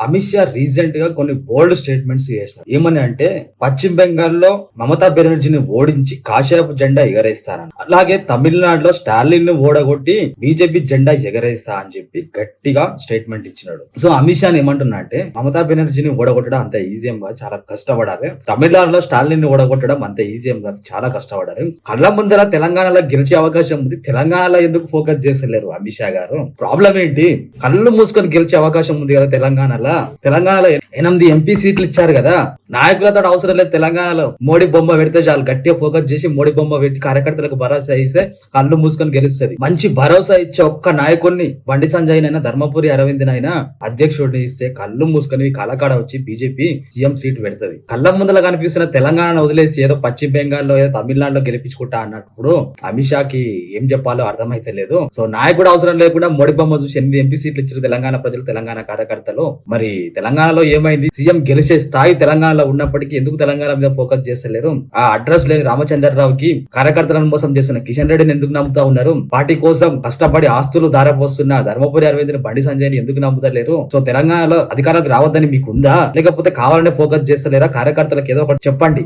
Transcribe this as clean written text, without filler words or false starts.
Amit Shah recent గా కొన్ని బోల్డ్ statements చేసినారు. ఏమని అంటే పశ్చిమ బెంగాల్లో మమతా బెనర్జీని ఓడించి కాషాయపు జెండా ఎగరేస్తానని, అలాగే తమిళనాడులో స్టాలిన్ ని ఓడగొట్టి బీజేపీ జెండా ఎగరేస్తా అని చెప్పి గట్టిగా స్టేట్మెంట్ ఇచ్చినాడు. సో అమిత్ షా ఏమంటున్నా అంటే మమతా బెనర్జీని ఓడగొట్టడం అంత ఈజీ ఏం కాదు, చాలా కష్టపడాలి. తమిళనాడులో స్టాలిన్ ని ఓడగొట్టడం అంత ఈజీ ఏం కాదు, చాలా కష్టపడాలి. కళ్ళ ముందర తెలంగాణలో గెలిచే అవకాశం ఉంది, తెలంగాణలో ఎందుకు ఫోకస్ చేస్తలేరు అమిత్ షా గారు? ప్రాబ్లం ఏంటి? కళ్ళు మూసుకొని గెలిచే అవకాశం ఉంది కదా తెలంగాణలో. 8 ఎంపీ సీట్లు ఇచ్చారు కదా, నాయకులతో అవసరం లేదు. తెలంగాణలో మోడీ బొమ్మ పెడితే చాలు, గట్టిగా ఫోకస్ చేసి మోడీ బొమ్మ పెట్టి కార్యకర్తలకు భరోసా ఇస్తే కళ్ళు మూసుకొని గెలుస్తుంది. మంచి భరోసా ఇచ్చే ఒక్క నాయకుడిని, బండి సంజయ్ నైనా ధర్మపురి అరవింద్ నైనా అధ్యక్షుడిని ఇస్తే కళ్ళు మూసుకొని కలకాడ వచ్చి బీజేపీ సీఎం సీట్ పెడుతుంది. కళ్ళ ముందర కనిపిస్తున్న తెలంగాణ వదిలేసి ఏదో పశ్చిమ బెంగాల్లో ఏదో తమిళనాడులో గెలిపించుకుంటా అన్నప్పుడు అమిత్ షాకి ఏం చెప్పాలో అర్థమైతే లేదు. సో నాయకుడు అవసరం లేకుండా మోడీ బొమ్మ చూసి 8 ఎంపీ సీట్లు ఇచ్చారు తెలంగాణ ప్రజలు, తెలంగాణ కార్యకర్తలు. మరి తెలంగాణలో ఏమైంది? సీఎం గెలిచే స్థాయి తెలంగాణలో ఉన్నప్పటికీ ఎందుకు తెలంగాణ మీద ఫోకస్ చేస్తలేరు? ఆ అడ్రస్ లేని రామచంద్రరావుకి కార్యకర్తలను మోసం చేస్తున్న కిషన్ రెడ్డిని ఎందుకు నమ్ముతా ఉన్నారు? పార్టీ కోసం కష్టపడి ఆస్తులు దారపోస్తున్న ధర్మపురి అరవింద్ బండి సంజయ్ ని ఎందుకు నమ్ముతలేరు? సో తెలంగాణలో అధికారానికి రావద్దని మీకు ఉందా, లేకపోతే కావాలనే ఫోకస్ చేస్తలేరా? కార్యకర్తలకు ఏదో ఒకటి చెప్పండి.